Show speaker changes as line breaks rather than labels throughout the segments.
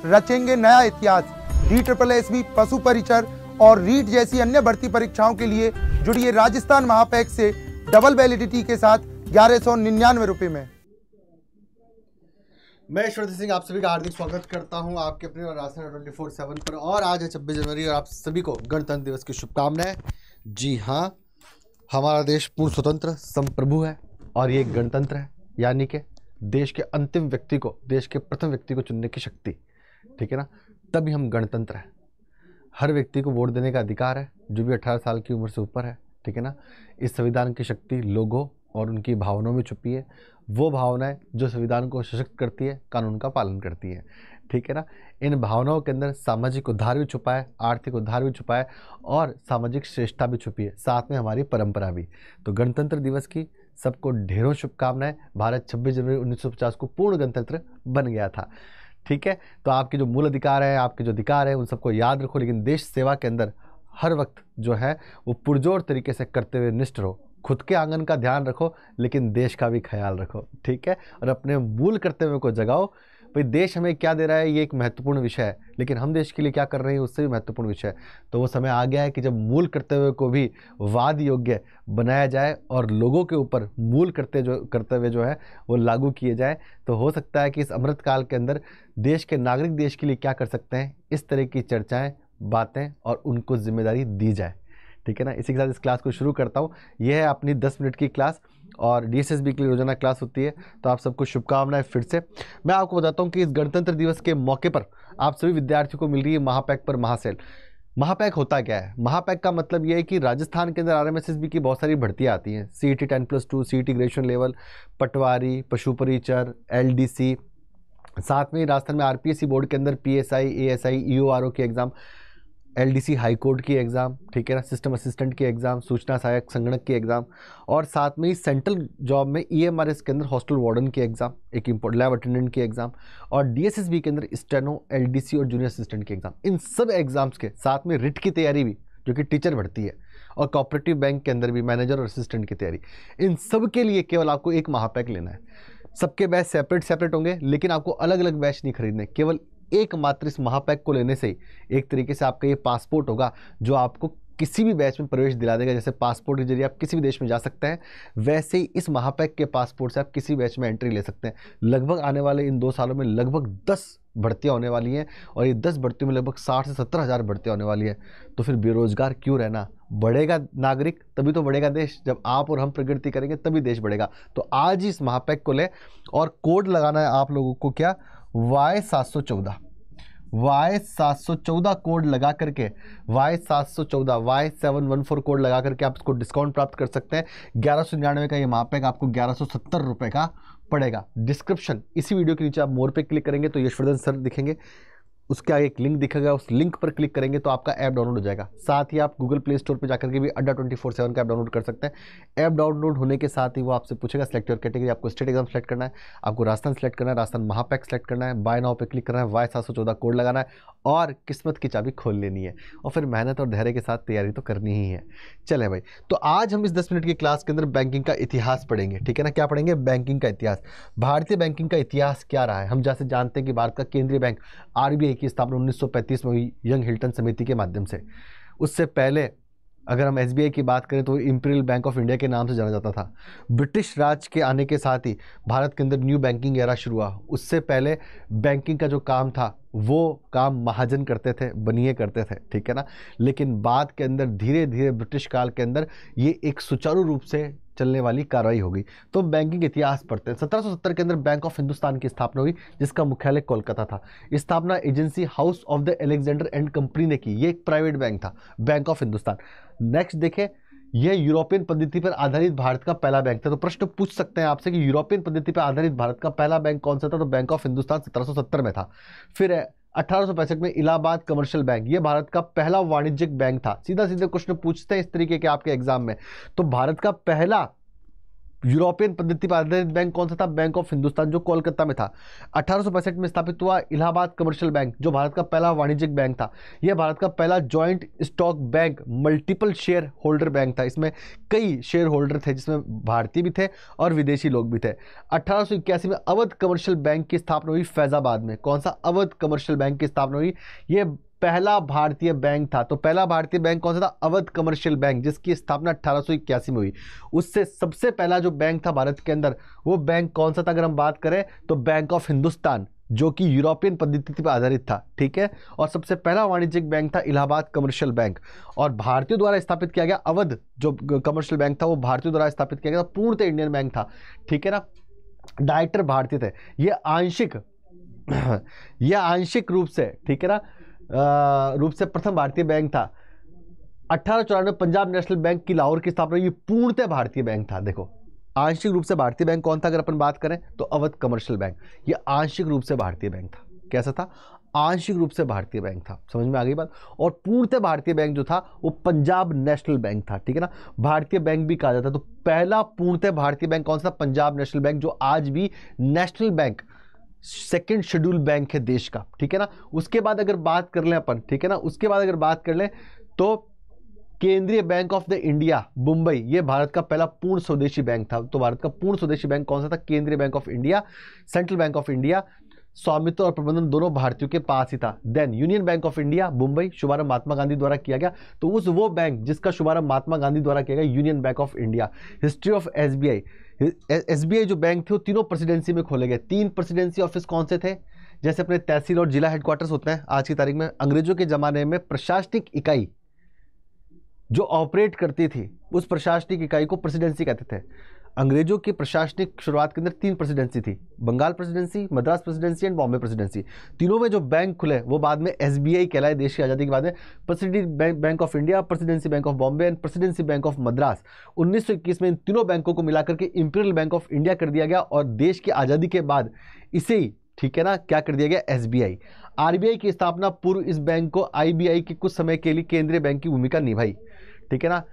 रचेंगे नया इतिहास। DSSB, पशु परिचर और रीट जैसी अन्य भर्ती परीक्षाओं के लिए जुड़िए राजस्थान महापैक से डबल वैलिडिटी के साथ 1199 रुपए में।
मैं ईश्वर सिंह आप सभी का हार्दिक स्वागत करता हूं आपके अपने राजस्थान 24/7 पर। और आज है 26 जनवरी और आप सभी को गणतंत्र दिवस की शुभकामनाएं। जी हाँ, हमारा देश पूर्ण स्वतंत्र संप्रभु है और ये गणतंत्र है, यानी कि देश के अंतिम व्यक्ति को, देश के प्रथम व्यक्ति को चुनने की शक्ति, ठीक है ना, तभी हम गणतंत्र हैं। हर व्यक्ति को वोट देने का अधिकार है जो भी 18 साल की उम्र से ऊपर है, ठीक है ना। इस संविधान की शक्ति लोगों और उनकी भावनाओं में छुपी है। वो भावनाएं जो संविधान को सशक्त करती है, कानून का पालन करती है, ठीक है ना। इन भावनाओं के अंदर सामाजिक उद्धार भी छुपा है, आर्थिक उद्धार भी छुपा है और सामाजिक श्रेष्ठता भी छुपी है, साथ में हमारी परंपरा भी। तो गणतंत्र दिवस की सबको ढेरों शुभकामनाएं। भारत 26 जनवरी 1950 को पूर्ण गणतंत्र बन गया था, ठीक है। तो आपके जो मूल अधिकार है, आपके जो अधिकार है, उन सबको याद रखो, लेकिन देश सेवा के अंदर हर वक्त जो है वो पुरजोर तरीके से करते हुए निष्ठ रहो। खुद के आंगन का ध्यान रखो लेकिन देश का भी ख्याल रखो, ठीक है। और अपने मूल कर्तव्यों को जगाओ। भाई देश हमें क्या दे रहा है ये एक महत्वपूर्ण विषय है, लेकिन हम देश के लिए क्या कर रहे हैं उससे भी महत्वपूर्ण विषय है। तो वो समय आ गया है कि जब मूल कर्तव्यों को भी वाद योग्य बनाया जाए और लोगों के ऊपर मूल कर्तव्य जो है वो लागू किए जाए। तो हो सकता है कि इस अमृतकाल के अंदर देश के नागरिक देश के लिए क्या कर सकते हैं, इस तरह की चर्चाएँ, बातें और उनको जिम्मेदारी दी जाए, ठीक है ना। इसी के साथ इस क्लास को शुरू करता हूँ। यह है अपनी 10 मिनट की क्लास और DSSB के लिए रोजाना क्लास होती है। तो आप सबको शुभकामनाएं फिर से। मैं आपको बताता हूँ कि इस गणतंत्र दिवस के मौके पर आप सभी विद्यार्थियों को मिल रही है महापैक पर महासेल। महापैक होता क्या है? महापैक का मतलब यह है कि राजस्थान के अंदर RMSSB की बहुत सारी भर्तियाँ आती हैं। CET 10+2, CET ग्रेजुएशन लेवल, पटवारी, पशु परिचर, LDC, साथ में राजस्थान में RPSC बोर्ड के अंदर PSI, ASI, EORO की एग्ज़ाम, LDC हाई कोर्ट की एग्ज़ाम, ठीक है ना, सिस्टम असिस्टेंट की एग्ज़ाम, सूचना सहायक संगणक की एग्ज़ाम, और साथ में ही सेंट्रल जॉब में EMRS के अंदर हॉस्टल वार्डन की एग्ज़ाम, एक इम्पोर्ट लैब अटेंडेंट की एग्ज़ाम, और DSSB के अंदर स्टेनो, LDC और जूनियर असिस्टेंट की एग्ज़ाम। इन सब एग्ज़ाम्स के साथ में रिट की तैयारी भी, जो कि टीचर भर्ती है, और कोऑपरेटिव बैंक के अंदर भी मैनेजर और असिस्टेंट की तैयारी। इन सब के लिए केवल आपको एक महापैक लेना है। सबके बैच सेपरेट होंगे, लेकिन आपको अलग अलग बैच नहीं खरीदने। केवल एकमात्र इस महापैक को लेने से ही एक तरीके से आपका ये पासपोर्ट होगा जो आपको किसी भी बैच में प्रवेश दिला देगा। जैसे पासपोर्ट के जरिए आप किसी भी देश में जा सकते हैं, वैसे ही इस महापैक के पासपोर्ट से आप किसी बैच में एंट्री ले सकते हैं। लगभग आने वाले इन 2 सालों में लगभग 10 भर्तियाँ होने वाली हैं और ये 10 भर्तियों में लगभग 60 से 70 हज़ार भर्तियाँ होने वाली है। तो फिर बेरोजगार क्यों रहना? बढ़ेगा नागरिक तभी तो बढ़ेगा देश। जब आप और हम प्रगति करेंगे तभी देश बढ़ेगा। तो आज ही इस महापैक को ले और कोड लगाना है आप लोगों को, क्या? Y714 कोड लगा करके, Y714 Y714 कोड लगा करके आप इसको डिस्काउंट प्राप्त कर सकते हैं। 1199 का ये महापैक आपको 1170 रुपये का पड़ेगा। डिस्क्रिप्शन इसी वीडियो के नीचे आप मोर पे क्लिक करेंगे तो यशवर्धन सर दिखेंगे, उसके आगे एक लिंक दिखेगा, उस लिंक पर क्लिक करेंगे तो आपका ऐप डाउनलोड हो जाएगा। साथ ही आप गूगल प्ले स्टोर पर जाकर के भी अड्डा 24/7 का ऐप डाउनलोड कर सकते हैं। ऐप डाउनलोड होने के साथ ही वो आपसे पूछेगा सिलेक्ट योर कैटेगरी, आपको स्टेट एग्जाम सेलेक्ट करना है, आपको राजस्थान सेलेक्ट करना है, राजस्थान महापैक सेलेक्ट करना है, बाय नाउ पे क्लिक करना है, Y714 कोड लगाना है और किस्मत की चाबी खोल लेनी है और फिर मेहनत और धैर्य के साथ तैयारी तो करनी ही है। चले भाई, तो आज हम इस 10 मिनट की क्लास के अंदर बैंकिंग का इतिहास पढ़ेंगे, ठीक है ना। क्या पढ़ेंगे? बैंकिंग का इतिहास। भारतीय बैंकिंग का इतिहास क्या रहा है? हम जैसे जानते हैं कि भारत का केंद्रीय बैंक RBI की स्थापना 1935 में हुई यंग हिल्टन समिति के माध्यम से। उससे पहले अगर हम SBI की बात करें तो इंपीरियल बैंक ऑफ इंडिया के नाम से जाना जाता था। ब्रिटिश राज के आने के साथ ही भारत के अंदर न्यू बैंकिंग एरा शुरू हुआ। उससे पहले बैंकिंग का जो काम था वो काम महाजन करते थे, बनिए करते थे, ठीक है ना। लेकिन बाद के अंदर धीरे धीरे ब्रिटिश काल के अंदर ये एक सुचारू रूप से चलने वाली कार्रवाई हो गई। तो बैंकिंग इतिहास पढ़ते हैं। 1770 के अंदर बैंक ऑफ हिंदुस्तान की स्थापना हुई जिसका मुख्यालय कोलकाता था। स्थापना agency house of the Alexander and company ने की। ये एक प्राइवेट बैंक था, बैंक ऑफ हिंदुस्तान। नेक्स्ट देखें, यह यूरोपियन पद्धति पर आधारित भारत का पहला बैंक था। तो प्रश्न पूछ सकते हैं आपसे कि यूरोपियन पद्धति पर आधारित भारत का पहला बैंक कौन सा था? तो बैंक ऑफ हिंदुस्तान 1770 में था। फिर 1865 में इलाहाबाद कमर्शियल बैंक, ये भारत का पहला वाणिज्यिक बैंक था। सीधा सीधे क्वेश्चन पूछते हैं इस तरीके के आपके एग्जाम में। तो भारत का पहला यूरोपियन पद्धति पर आधारित बैंक कौन सा था? बैंक ऑफ हिंदुस्तान, जो कोलकाता में था। 1865 में स्थापित हुआ इलाहाबाद कमर्शियल बैंक, जो भारत का पहला वाणिज्यिक बैंक था। यह भारत का पहला joint stock bank, multiple share holder bank था। इसमें कई शेयर होल्डर थे, जिसमें भारतीय भी थे और विदेशी लोग भी थे। 1881 में अवध कमर्शियल बैंक की स्थापना हुई फैजाबाद में। कौन सा? अवध कमर्शियल बैंक की स्थापना हुई। यह पहला भारतीय बैंक था। तो पहला भारतीय बैंक कौन सा था? अवध कमर्शियल बैंक, जिसकी स्थापना 1881 में हुई। उससे सबसे पहला जो बैंक था भारत के अंदर, वो बैंक कौन सा था? अगर हम बात करें तो बैंक ऑफ हिंदुस्तान, जो कि यूरोपियन पद्धति पर आधारित था। ठीक है। और सबसे पहला वाणिज्यिक बैंक था इलाहाबाद कमर्शियल बैंक, और भारतीयों द्वारा स्थापित किया गया। अवध जो कमर्शियल बैंक था वो भारतीयों द्वारा स्थापित किया गया था, पूर्णतः इंडियन बैंक था। ठीक है ना। डायरेक्टर भारतीय थे। यह आंशिक रूप से, ठीक है ना, रूप से प्रथम भारतीय बैंक था। 1894 में पंजाब नेशनल बैंक की लाहौर की स्थापना, ये पूर्णतः भारतीय बैंक था। देखो, आंशिक रूप से भारतीय बैंक कौन था? अगर अपन बात करें तो अवध कमर्शियल बैंक, ये आंशिक रूप से भारतीय बैंक था। कैसा था? आंशिक रूप से भारतीय बैंक था। समझ में आ गई बात? और पूर्णतः भारतीय बैंक जो था वो पंजाब नेशनल बैंक था। ठीक है ना। भारतीय बैंक भी कहा जाता है। तो पहला पूर्णतः भारतीय बैंक कौन सा? पंजाब नेशनल बैंक, जो आज भी national bank, second schedule bank है देश का। ठीक है ना। उसके बाद अगर बात कर लें अपन, ठीक है ना, उसके बाद अगर बात कर लें तो केंद्रीय bank of the India Mumbai, ये भारत का पहला पूर्ण स्वदेशी बैंक था। तो भारत का पूर्ण स्वदेशी बैंक कौन सा था? केंद्रीय bank of India, central bank of India. स्वामित्व और प्रबंधन दोनों भारतीयों के पास ही था। Then union bank of India Mumbai, शुभारंभ महात्मा गांधी द्वारा किया गया। तो वो बैंक जिसका शुभारंभ महात्मा गांधी द्वारा किया गया, union bank of India. History of SBI, SBI जो बैंक थे वो तीनों प्रेसिडेंसी में खोले गए। 3 प्रेसिडेंसी ऑफिस कौन से थे? जैसे अपने तहसील और जिला हेडक्वार्टर्स होते हैं आज की तारीख में। अंग्रेजों के जमाने में प्रशासनिक इकाई जो ऑपरेट करती थी, उस प्रशासनिक इकाई को प्रेसिडेंसी कहते थे। अंग्रेजों की प्रशासनिक शुरुआत के अंदर 3 प्रेसिडेंसी थी, Bengal presidency, Madras presidency and Bombay presidency. तीनों में जो बैंक खुले वो बाद में एसबीआई कहलाए। देश की आज़ादी के बाद में presidency bank of India, presidency bank of Bombay and presidency bank of Madras. 1921 में इन तीनों बैंकों को मिलाकर के इंपीरियल बैंक ऑफ इंडिया कर दिया गया, और देश की आज़ादी के बाद इसे ही, ठीक है ना, क्या कर दिया गया? एसबीआई। आरबीआई की स्थापना पूर्व इस बैंक को आईबीआई के कुछ समय के लिए केंद्रीय बैंक की भूमिका निभाई। ठीक है ना।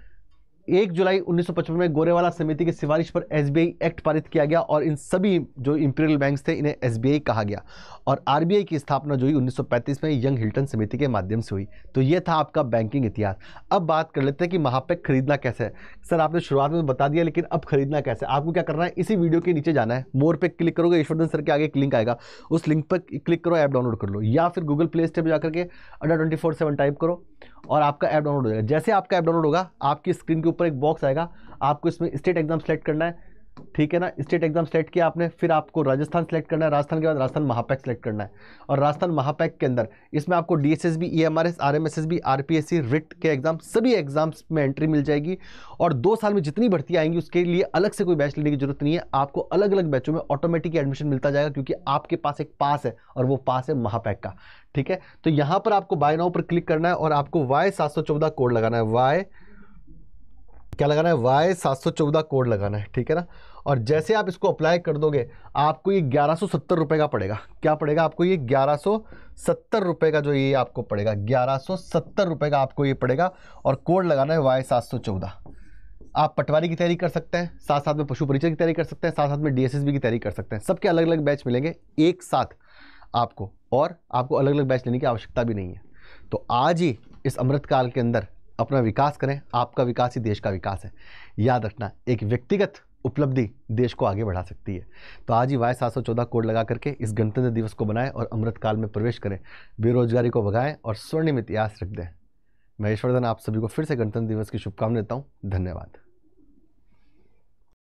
1 जुलाई 1955 में गोरेवाला समिति की सिफारिश पर एसबीआई एक्ट पारित किया गया, और इन सभी जो इंपीरियल बैंक्स थे इन्हें एसबीआई कहा गया। और आरबीआई की स्थापना जो हुई 1935 में यंग हिल्टन समिति के माध्यम से हुई। तो ये था आपका बैंकिंग इतिहास। अब बात कर लेते हैं कि महापैक खरीदना कैसे है। सर आपने शुरुआत में बता दिया, लेकिन अब खरीदना कैसे? आपको क्या करना है? इसी वीडियो के नीचे जाना है, मोर पे क्लिक करोगे, ईश्वरधन सर के आगे एक लिंक आएगा, उस लिंक पर क्लिक करो, ऐप डाउनलोड कर लो, या फिर गूगल प्ले स्टोर पर जाकर के अड्डा 24/7 टाइप करो और आपका ऐप डाउनलोड हो जाएगा। जैसे आपका ऐप डाउनलोड होगा, आपकी स्क्रीन के ऊपर एक बॉक्स आएगा, आपको इसमें स्टेट एग्जाम सेलेक्ट करना है। ठीक है ना। स्टेट एग्जाम सेलेक्ट किया आपने, फिर आपको राजस्थान सेलेक्ट करना है। राजस्थान के बाद राजस्थान महापैक सेलेक्ट करना है, और राजस्थान महापैक के अंदर इसमें आपको डीएसएसबी, ईएमआरएस, आरएमएसएसबी, आरपीएससी, रिट के एग्जाम, सभी एग्जाम्स में एंट्री मिल जाएगी। और 2 साल में जितनी भर्ती आएंगी उसके लिए अलग से कोई बैच लेने की जरूरत नहीं है। आपको अलग अलग बैचों में ऑटोमेटिक एडमिशन मिलता जाएगा, क्योंकि आपके पास एक पास है, और वो पास है महापैक का। ठीक है। तो यहां पर आपको बाय नाउ पर क्लिक करना है, और आपको Y714 कोड लगाना है। क्या लगाना है? Y714 कोड लगाना है। ठीक है ना। और जैसे आप इसको अप्लाई कर दोगे, आपको ये 1170 रुपये का पड़ेगा। क्या पड़ेगा आपको? ये 1170 रुपये का जो ये आपको पड़ेगा, 1170 रुपये का आपको ये पड़ेगा। और कोड लगाना है Y714। आप पटवारी की तैयारी कर सकते हैं, साथ साथ में पशु परिचय की तैयारी कर सकते हैं, साथ साथ में डीएसएसबी की तैयारी कर सकते हैं। सबके अलग अलग बैच मिलेंगे एक साथ आपको, और आपको अलग अलग बैच लेने की आवश्यकता भी नहीं है। तो आज ही इस अमृतकाल के अंदर अपना विकास करें। आपका विकास ही देश का विकास है। याद रखना, एक व्यक्तिगत उपलब्धि देश को आगे बढ़ा सकती है। तो आज ही Y714 कोड लगा करके इस गणतंत्र दिवस को बनाएं और अमृतकाल में प्रवेश करें, बेरोजगारी को भगाएं और स्वर्णिम इतिहास रख दें। मैं ईश्वरधन आप सभी को फिर से गणतंत्र दिवस की शुभकामनाएं देता हूँ। धन्यवाद।